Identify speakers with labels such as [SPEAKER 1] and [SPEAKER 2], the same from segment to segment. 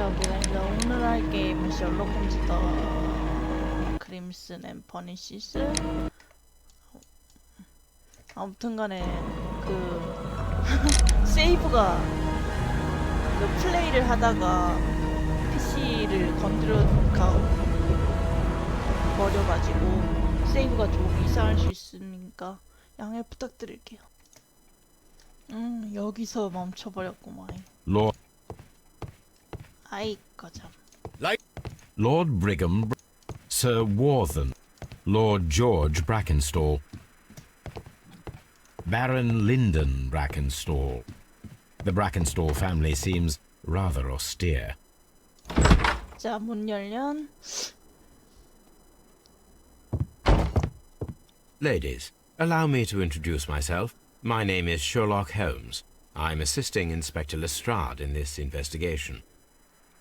[SPEAKER 1] 시작이다. 오늘 할 게임은 셜록홈즈 더 크림슨 앤 퍼니시스. 아무튼간에 그 세이브가 그 플레이를 하다가 PC를 버려가지고 세이브가 좀 이상할 수 있으니까 양해 부탁드릴게요. 여기서 멈춰버렸구만. 아이 거참.
[SPEAKER 2] Lord Brigham, Sir Warthen, Lord George Brackenstall, Baron Lyndon Brackenstall. The Brackenstall family seems rather austere.
[SPEAKER 1] 자, 문 열련.
[SPEAKER 3] Ladies, allow me to introduce myself. My name is Sherlock Holmes. I'm assisting Inspector Lestrade in this investigation.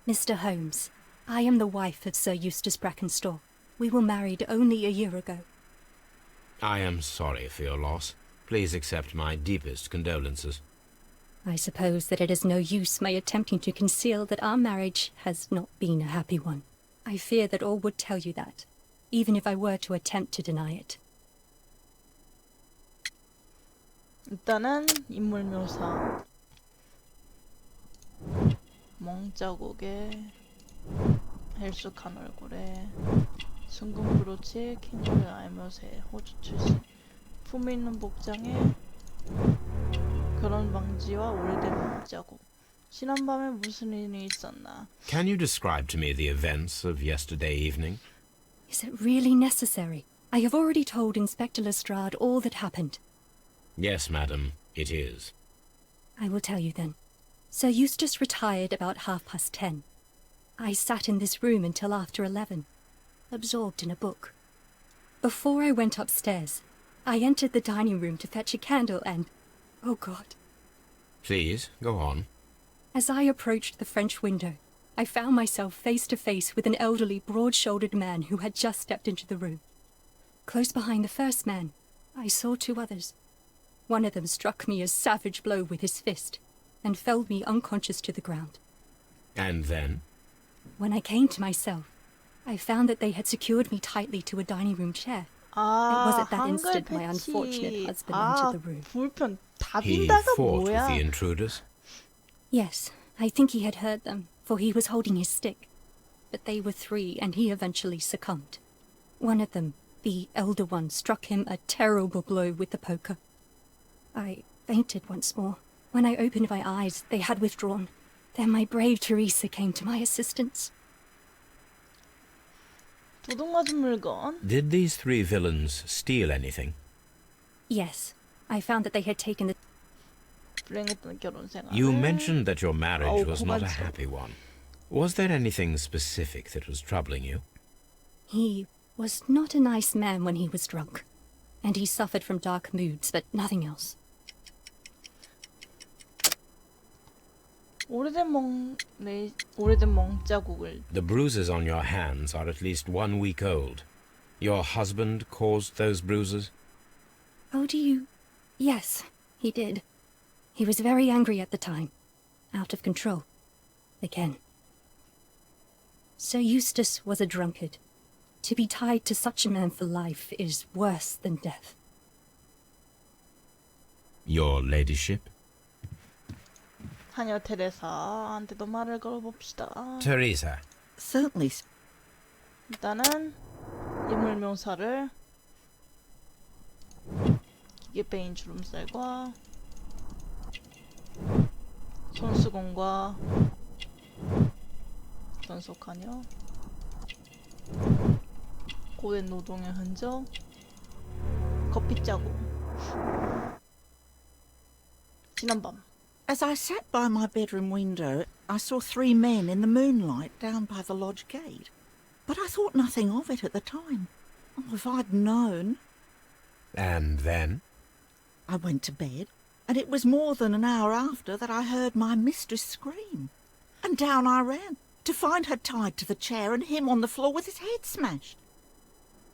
[SPEAKER 4] Mr. Holmes, I am the wife of Sir Eustace Brackenstall. We were married only a year ago.
[SPEAKER 3] I am sorry for your loss. Please accept my deepest condolences.
[SPEAKER 4] I suppose that it is no use my attempting to conceal that our marriage has not been a happy one. I fear that all would tell you that, even if I were to attempt to deny it.
[SPEAKER 1] 일단은 인물 묘사. 멍자국에 헬쑥한 얼굴에 순금 브로치에 킹을 알며새 호주 출신 품위 있는 복장에 결혼 방지와 오래된 멍자국. 지난밤에 무슨 일이 있었나?
[SPEAKER 3] Can you describe to me the events of yesterday evening?
[SPEAKER 4] Is it really necessary? I have already told Inspector Lestrade all that happened.
[SPEAKER 3] Yes, madam, it is.
[SPEAKER 4] I will tell you then. Sir Eustace retired about 10:30. I sat in this room until after 11, absorbed in a book. Before I went upstairs, I entered the dining room to fetch a candle and... oh God.
[SPEAKER 3] Please, go on.
[SPEAKER 4] As I approached the French window, I found myself face to face with an elderly, broad-shouldered man who had just stepped into the room. Close behind the first man, I saw two others. One of them struck me a savage blow with his fist and felled me unconscious to the ground.
[SPEAKER 3] And then?
[SPEAKER 4] When I came to myself, I found that they had secured me tightly to a dining room chair. It was at that instant my unfortunate husband entered the room.
[SPEAKER 1] 불편
[SPEAKER 3] He
[SPEAKER 1] 답인다가
[SPEAKER 3] fought with the
[SPEAKER 1] 뭐야?
[SPEAKER 3] intruders?
[SPEAKER 4] Yes, I think he had heard them, for he was holding his stick. But they were three, and he eventually succumbed. One of them, the elder one, struck him a terrible blow with the poker. I fainted once more. When I opened my eyes, they had withdrawn. Then my brave Teresa came to my assistance.
[SPEAKER 1] 도둑 맞은 물건.
[SPEAKER 3] Did these three villains steal anything?
[SPEAKER 4] Yes, I found that they had taken the...
[SPEAKER 1] 불행했던 결혼 생활.
[SPEAKER 3] You mentioned that your marriage
[SPEAKER 1] Oh,
[SPEAKER 3] was not a
[SPEAKER 1] 고맙죠.
[SPEAKER 3] happy one. Was there anything specific that was troubling you?
[SPEAKER 4] He was not a nice man when he was drunk, and he suffered from dark moods, but nothing else.
[SPEAKER 1] 오래된 멍자국을.
[SPEAKER 3] The bruises on your hands are at least 1 week old. Your husband caused those bruises?
[SPEAKER 4] Oh, do you... Yes, he did. He was very angry at the time. Out of control. Again. Sir Eustace was a drunkard. To be tied to such a man for life is worse than death.
[SPEAKER 3] Your ladyship?
[SPEAKER 1] 하녀 테레사한테도 말을 걸어봅시다.
[SPEAKER 3] Teresa.
[SPEAKER 5] Certainly.
[SPEAKER 1] 일단은 인물 묘사를 기계 빼인 주름살과 손수건과 전속하녀 고된 노동의 흔적 커피 자국 지난밤
[SPEAKER 5] As I sat by my bedroom window, I saw three men in the moonlight down by the lodge gate. But I thought nothing of it at the time. Oh, if I'd known.
[SPEAKER 3] And then?
[SPEAKER 5] I went to bed, and it was more than an hour after that I heard my mistress scream. And down I ran, to find her tied to the chair and him on the floor with his head smashed.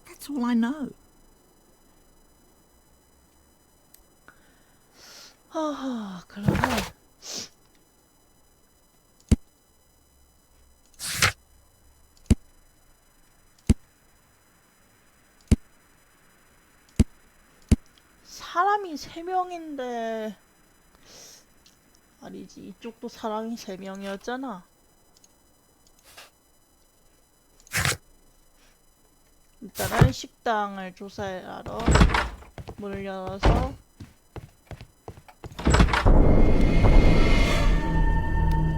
[SPEAKER 5] That's all I know.
[SPEAKER 1] 그러면 사람이 3명인데 아니지, 이쪽도 사람이 3명이었잖아. 일단은 식당을 조사하러 문을 열어서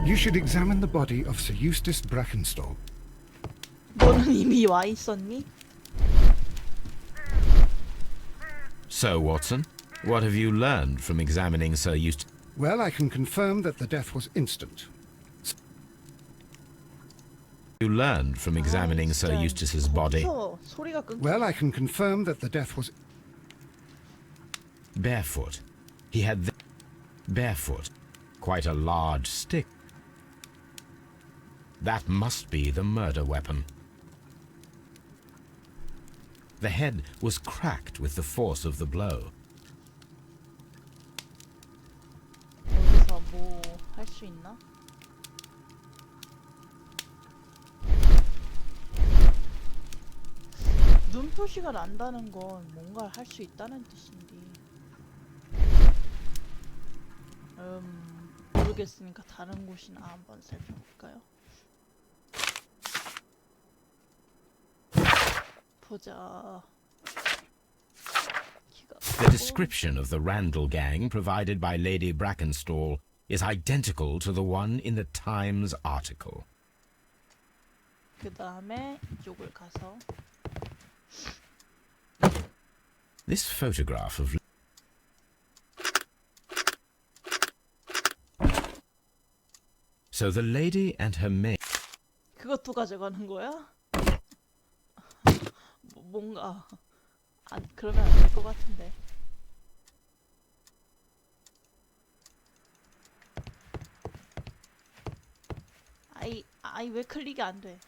[SPEAKER 6] You should examine the body of Sir Eustace Brackenstall.
[SPEAKER 1] 너는 이미 와 있었니?
[SPEAKER 2] So, Watson, what have you learned from examining Sir Eustace?
[SPEAKER 6] Well, I can confirm that the death was instant.
[SPEAKER 2] You learned from examining Sir
[SPEAKER 1] 진짜
[SPEAKER 2] Eustace's body.
[SPEAKER 1] 거기서 소리가 끊겨.
[SPEAKER 6] Well, I can confirm that the death was...
[SPEAKER 2] Barefoot. He had barefoot. Quite a large stick. That must be the murder weapon. The head was cracked with the force of the blow.
[SPEAKER 1] 여기서 뭐 할 수 있나? 눈 표시가 난다는 건 뭔가를 할 수 있다는 뜻인데. 모르겠으니까 다른 곳이나 한번 살펴볼까요? 보자.
[SPEAKER 2] The description of the Randall gang provided by Lady Brackenstall is identical to the one in the Times article.
[SPEAKER 1] 그 다음에 이쪽을 가서
[SPEAKER 2] This photograph of So the lady and her maid.
[SPEAKER 1] 그것도 가져가는 거야? 뭔가 안 그러면 안 될 것 같은데. 아이 왜 클릭이 안 돼?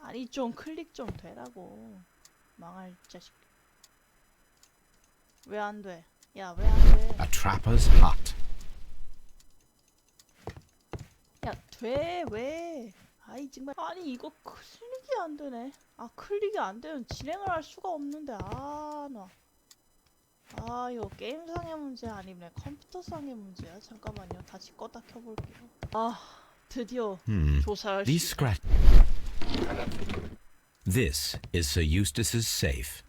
[SPEAKER 1] 아니 좀 클릭 좀 되라고. 망할 자식. 왜 안 돼? 야 왜 안 돼?
[SPEAKER 2] A trapper's hut.
[SPEAKER 1] 야 돼 왜? 아이 정말 아니 이거 클릭이 안 되네. 아 클릭이 안 되면 진행을 할 수가 없는데 아 이거 게임상의 문제 아니면 컴퓨터상의 문제야. 잠깐만요. 다시 껐다 켜볼게요. 아 드디어 조사할 수
[SPEAKER 2] These
[SPEAKER 1] 있다.
[SPEAKER 2] scratch. This is Sir Eustace's safe.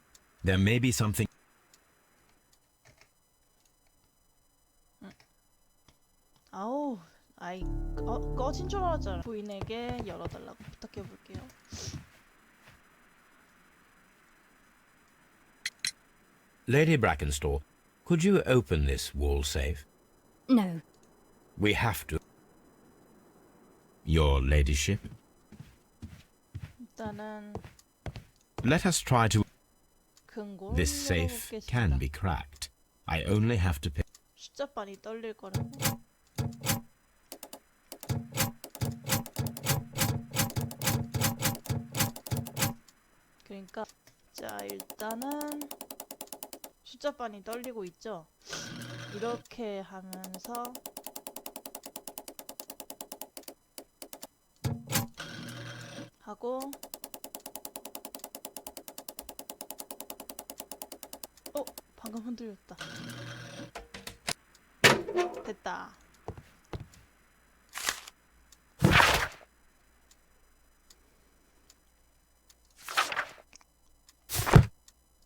[SPEAKER 2] There may be something.
[SPEAKER 1] 아우 아이 꺼진 줄 알았잖아. 부인에게 열어달라고 부탁해볼게요.
[SPEAKER 3] Lady Brackenstall, could you open this wall safe?
[SPEAKER 4] No.
[SPEAKER 3] We have to.
[SPEAKER 2] Your ladyship.
[SPEAKER 1] 일단은
[SPEAKER 2] Let us try to.
[SPEAKER 1] 금고를
[SPEAKER 2] This safe
[SPEAKER 1] 열어보겠습니다.
[SPEAKER 2] can be cracked. I only have to pick.
[SPEAKER 1] 숫자반이 떨릴 거라고. 그러니까 자 일단은 숫자반이 떨리고 있죠. 이렇게 하면서 하고 방금 흔들렸다. 됐다.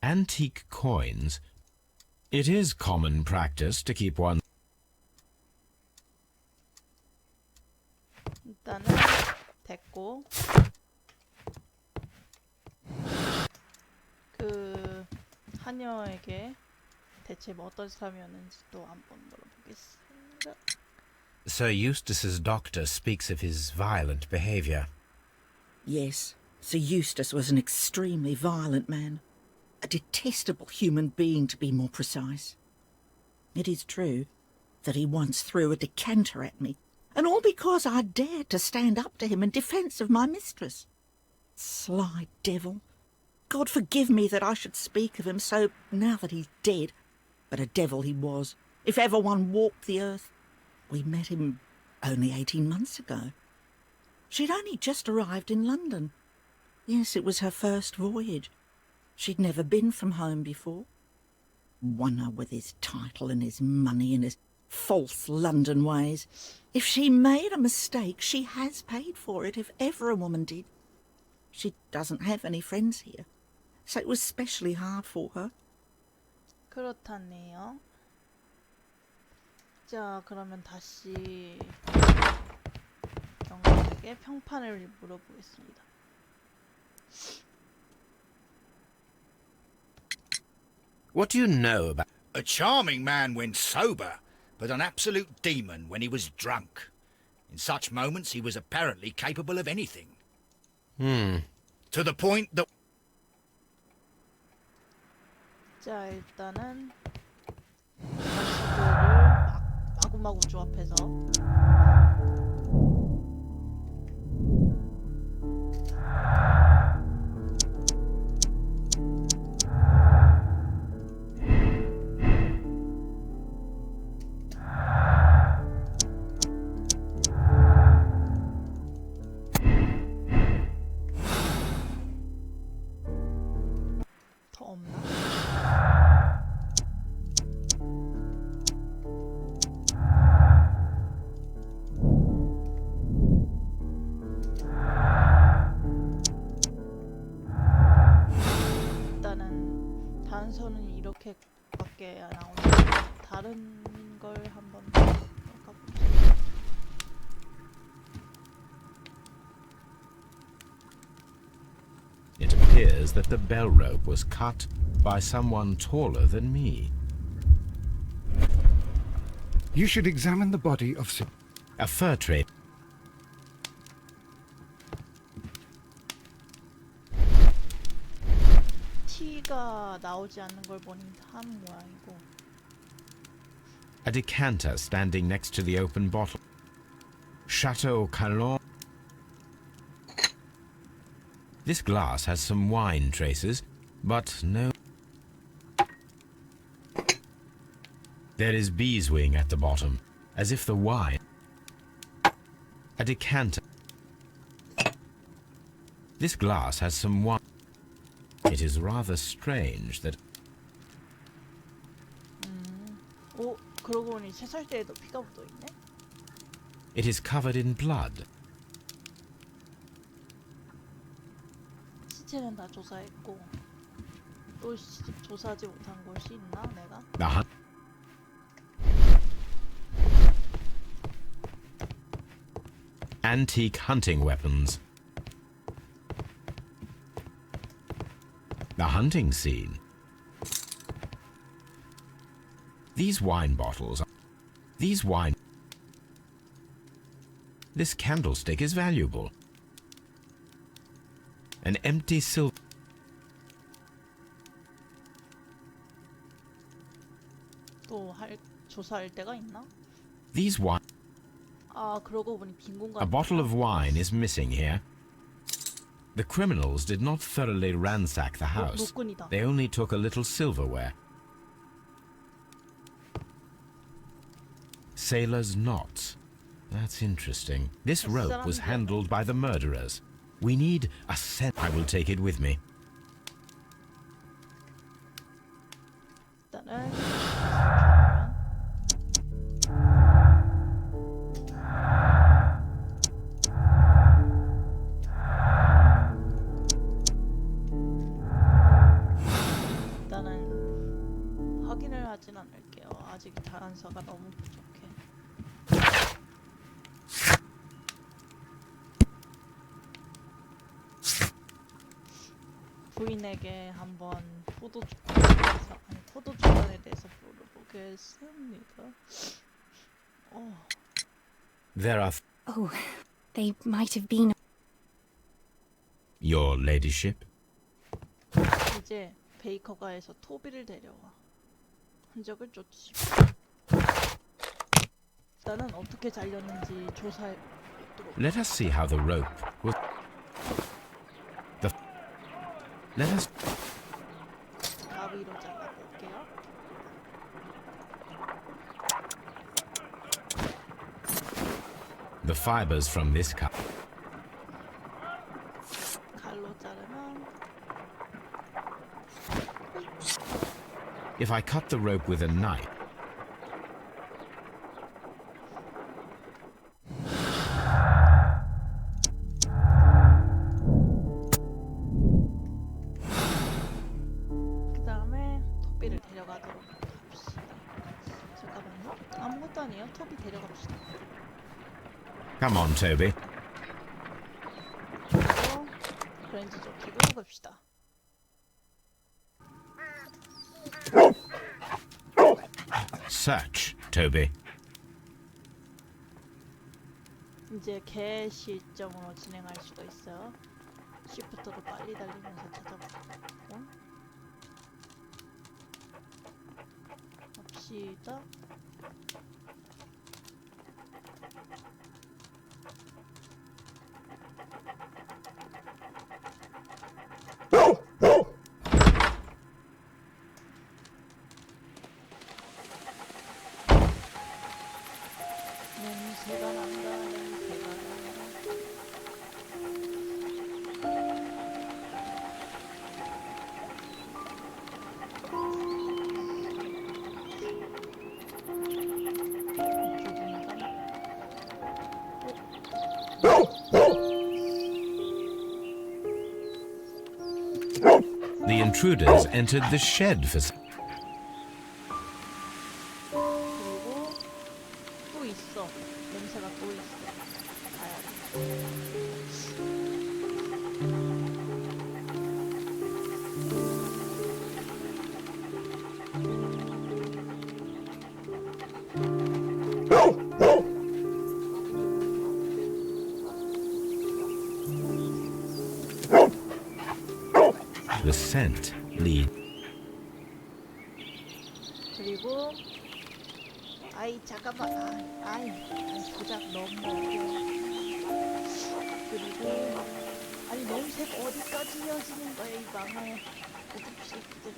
[SPEAKER 2] Antique coins. It is common practice to keep one.
[SPEAKER 1] 일단은 됐고 그 하녀에게 대체 뭐 어떤 사람이었는지 또 한번 물어보겠습니다.
[SPEAKER 3] Sir Eustace's doctor speaks of his violent behaviour.
[SPEAKER 5] Yes, Sir Eustace was an extremely violent man. A detestable human being, to be more precise. It is true that he once threw a decanter at me, and all because I dared to stand up to him in defence of my mistress. Sly devil. God forgive me that I should speak of him so now that he's dead, but a devil he was, if ever one walked the earth. We met him only 18 months ago. She'd only just arrived in London. Yes, it was her first voyage, She'd never been from home before. Wonder with his title and his money and his false London ways. If she made a mistake, she has paid for it, if ever a woman did. She doesn't have any friends here, so it was especially hard for her.
[SPEAKER 1] 그렇다네요. 자, 그러면 다시 영감에게 평판을 물어보겠습니다.
[SPEAKER 3] What do you know about...
[SPEAKER 7] A charming man when sober, but an absolute demon when he was drunk. In such moments he was apparently capable of anything. To the point that...
[SPEAKER 1] 자, 일단은 단서들을 마구마구 조합해서 더 없나? 일단은 단서는 이렇게밖에 안 나오는데 다른 걸 한번 가봅시다.
[SPEAKER 2] It appears that the bell rope was cut by someone taller than me.
[SPEAKER 6] You should examine the body of
[SPEAKER 2] A fur trade.
[SPEAKER 1] 티가 나오지 않는 걸 보니 한 모양이고
[SPEAKER 2] A decanter standing next to the open bottle. Chateau Calon. This glass has some wine traces, but no... There is beeswing at the bottom, as if the wine... A decanter. This glass has some wine... It is rather strange that...
[SPEAKER 1] 오, 그러고 보니 3살 때에도 피가 묻어있네?
[SPEAKER 2] It is covered in blood.
[SPEAKER 1] 시체는 다 조사했고 또 조사하지 못한 것이 있나 내가?
[SPEAKER 2] The hunt... Antique hunting weapons. The hunting scene. These wine bottles. These wine... This candlestick is valuable. An empty silver...
[SPEAKER 1] 또 조사할 때가 있나?
[SPEAKER 2] These wine...
[SPEAKER 1] 아, 그러고 보니 빈 공간.
[SPEAKER 2] A bottle of wine is missing here. The criminals did not thoroughly ransack the house.
[SPEAKER 1] 노끈이다.
[SPEAKER 2] They only took a little silverware. Sailor's knots. That's interesting. This rope was handled by the murderers. We need a scent. I will take it with me.
[SPEAKER 1] 일단은 일단은 확인을 하진 않을게요. 아직 단서가 너무 부족해. 부인에게 한번 포도 주간에 대해서 물어보겠습니다.
[SPEAKER 2] There are...
[SPEAKER 4] Oh, they might have been.
[SPEAKER 2] Your ladyship?
[SPEAKER 1] 이제 베이커가 해서 토비를 데려와 흔적을 쫓으시고 일단은 어떻게 잘렸는지 조사해 보도록.
[SPEAKER 2] Let us see how the rope was... Let us...
[SPEAKER 1] 가위로 잘라볼게요.
[SPEAKER 2] The fibers from this cut...
[SPEAKER 1] 칼로 자르면
[SPEAKER 2] If I cut the rope with a knife,
[SPEAKER 1] 그 다음에 토비를 데려가도록 합시다. 잠깐만요. 아무것도 아니에요. 토비 데려갑시다.
[SPEAKER 2] come on, Toby.
[SPEAKER 1] 그리고 그랜저 조끼를 입읍시다.
[SPEAKER 2] Search, Toby.
[SPEAKER 1] 이제 개 실정으로 진행할 수가 있어요. 시프트로 빨리 달리면서 찾아보고 합시다. 냄새가 난다. 냄새가 난다.
[SPEAKER 2] The intruders entered the shed for
[SPEAKER 1] 그리고 또 있어. 냄새가 또 있어. 가야 돼.
[SPEAKER 2] the scent lead.
[SPEAKER 1] 그리고 아이 잠깐만 아이 조작 너무 어려워. 그리고 아니 냄새가 어디까지 이어지는 거야 이 망할 고급새끼들.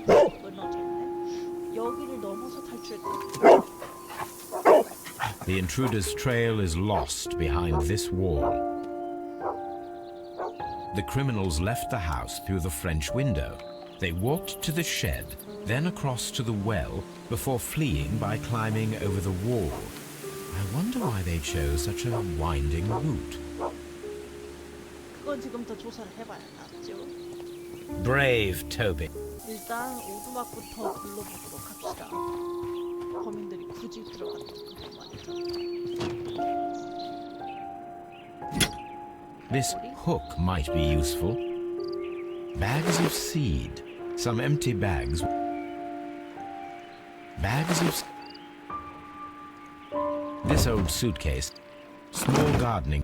[SPEAKER 1] 그리고 끊어졌네. 여기를 넘어서 탈출했다.
[SPEAKER 2] The intruder's trail is lost behind this wall. The criminals left the house through the French window. They walked to the shed, then across to the well, before fleeing by climbing over the wall. I wonder why they chose such a winding route.
[SPEAKER 1] 그건 지금부터 조사를 해봐야겠죠.
[SPEAKER 2] Brave Toby.
[SPEAKER 1] 일단 오두막부터 둘러보도록 합시다. 범인들이 굳이 들어갔던 말이죠.
[SPEAKER 2] This hook might be useful. Bags of seed. Some empty bags. Bags of... This old suitcase. Small gardening.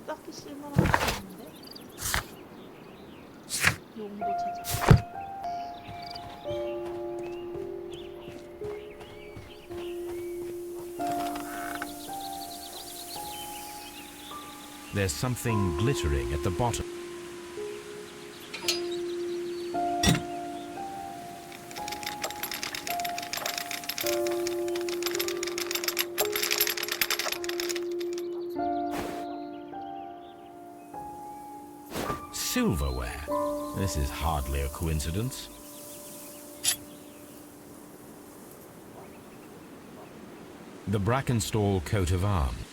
[SPEAKER 1] 딱히 쓸만한 게 없는데? 용도 찾아.
[SPEAKER 2] There's something glittering at the bottom. Silverware. This is hardly a coincidence. The Brackenstall coat of arms.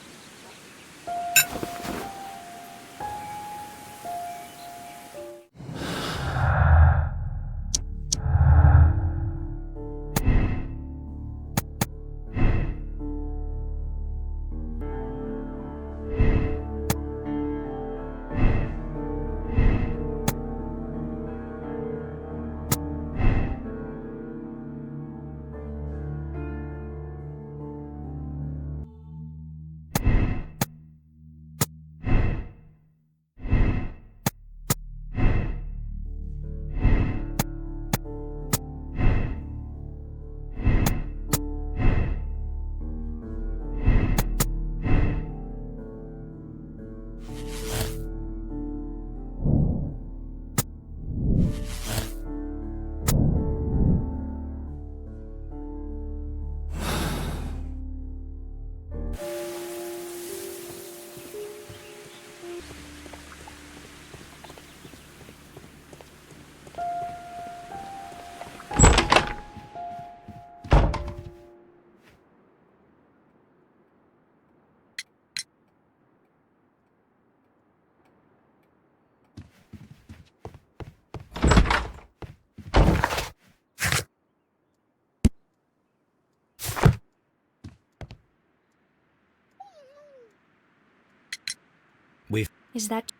[SPEAKER 3] We've...
[SPEAKER 4] Is that...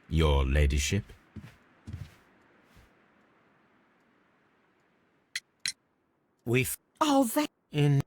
[SPEAKER 3] Your ladyship? We've...
[SPEAKER 5] Oh, that...
[SPEAKER 3] In...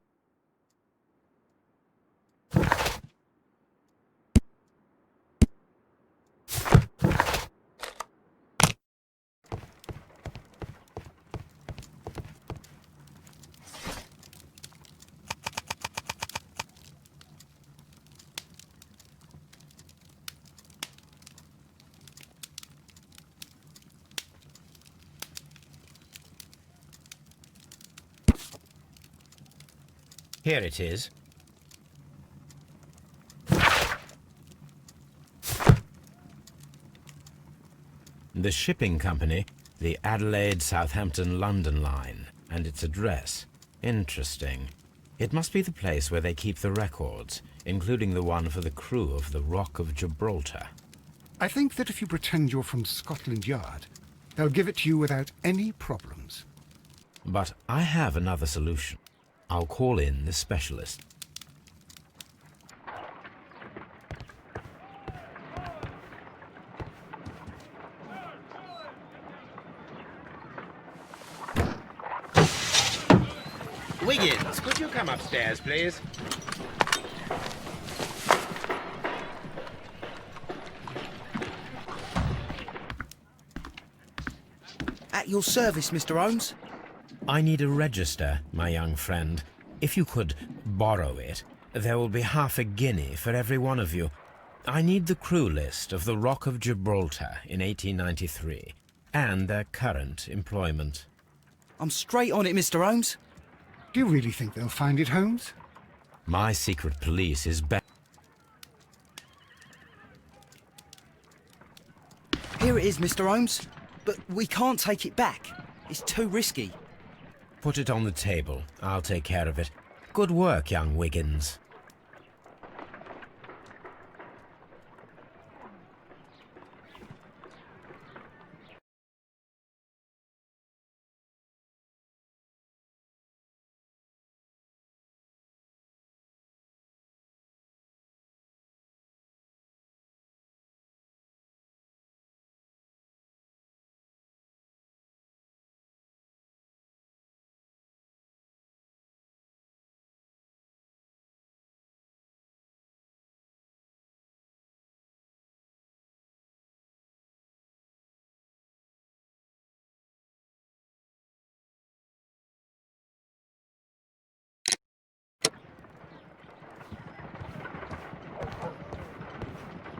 [SPEAKER 3] Here it is. The shipping company, the Adelaide, Southampton, London line, and its address. Interesting. It must be the place where they keep the records, including the one for the crew of the Rock of Gibraltar.
[SPEAKER 6] I think that if you pretend you're from Scotland Yard, they'll give it to you without any problems.
[SPEAKER 3] But I have another solution. I'll call in the specialist. Wiggins, could you come upstairs, please?
[SPEAKER 8] At your service, Mr. Holmes.
[SPEAKER 3] I need a register, my young friend. If you could borrow it, there will be half a guinea for every one of you. I need the crew list of the Rock of Gibraltar in 1893, and their current employment.
[SPEAKER 8] I'm straight on it, Mr. Holmes.
[SPEAKER 6] Do you really think they'll find it, Holmes?
[SPEAKER 3] My secret police is
[SPEAKER 8] Here it is, Mr. Holmes. But we can't take it back. It's too risky.
[SPEAKER 3] Put it on the table. I'll take care of it. Good work, young Wiggins.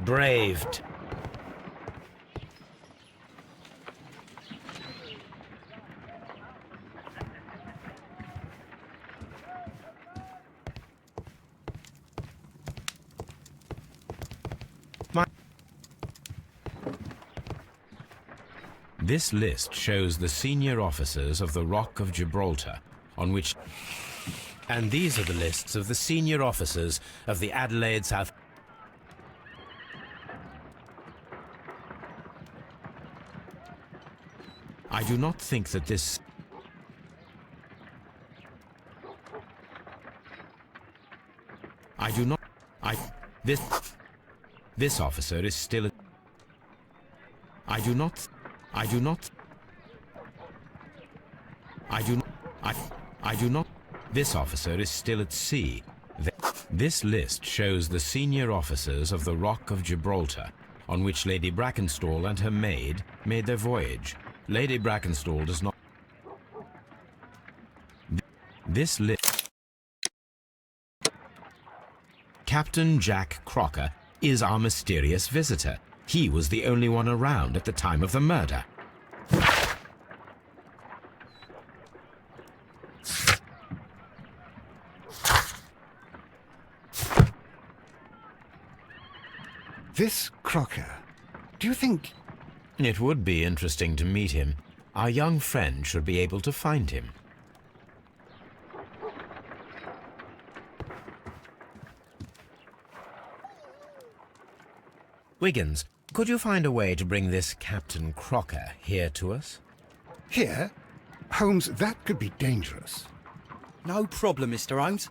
[SPEAKER 3] Braved. This list shows the senior officers of the Rock of Gibraltar, on which... And these are the lists of the senior officers of the Adelaide South... I do not think that this... I do not... This officer is still... I do not... This officer is still at sea. This list shows the senior officers of the Rock of Gibraltar, on which Lady Brackenstall and her maid made their voyage. Lady Brackenstall does not... This list... Captain Jack Crocker is our mysterious visitor. He was the only one around at the time of the murder.
[SPEAKER 6] This Crocker, do you think...
[SPEAKER 3] It would be interesting to meet him. Our young friend should be able to find him. Wiggins, could you find a way to bring this Captain Crocker here to us?
[SPEAKER 6] Here? Holmes, that could be dangerous.
[SPEAKER 8] No problem, Mr. Holmes.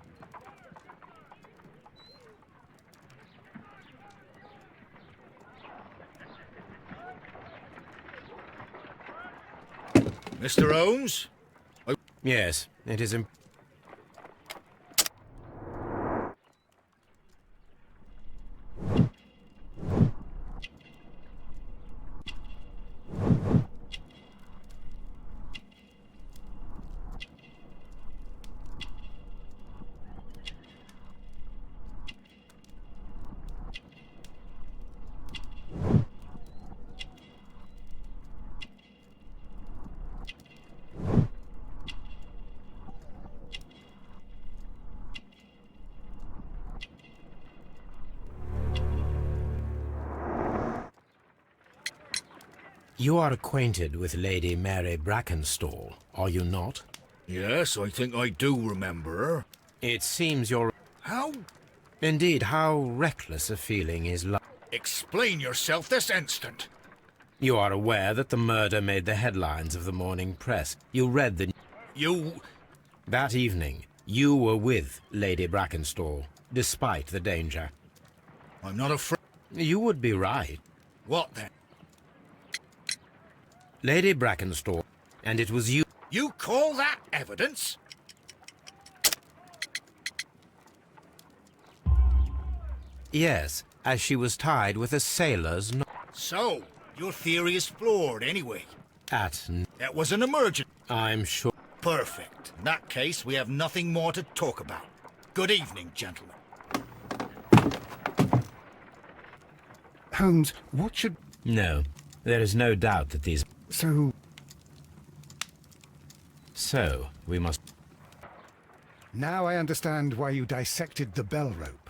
[SPEAKER 7] Mr. Holmes?
[SPEAKER 3] Yes, it is imp- You are acquainted with Lady Mary Brackenstall, are you not?
[SPEAKER 7] Yes, I think I do remember her.
[SPEAKER 3] It seems you're...
[SPEAKER 7] How?
[SPEAKER 3] Indeed, how reckless a feeling is love.
[SPEAKER 7] Explain yourself this instant.
[SPEAKER 3] You are aware that the murder made the headlines of the morning press. You read the...
[SPEAKER 7] You...
[SPEAKER 3] That evening, you were with Lady Brackenstall, despite the danger.
[SPEAKER 7] I'm not afraid.
[SPEAKER 3] You would be right.
[SPEAKER 7] What then?
[SPEAKER 3] Lady Brackenstall, and it was you...
[SPEAKER 7] You call that evidence?
[SPEAKER 3] Yes, as she was tied with a sailor's knot
[SPEAKER 7] So, your theory is flawed anyway.
[SPEAKER 3] at...
[SPEAKER 7] That was an emergency.
[SPEAKER 3] I'm sure...
[SPEAKER 7] Perfect. In that case, we have nothing more to talk about. Good evening, gentlemen.
[SPEAKER 6] Holmes, what should...
[SPEAKER 3] No, there is no doubt that these...
[SPEAKER 6] So,
[SPEAKER 3] So, we must...
[SPEAKER 6] now I understand why you dissected the bell rope.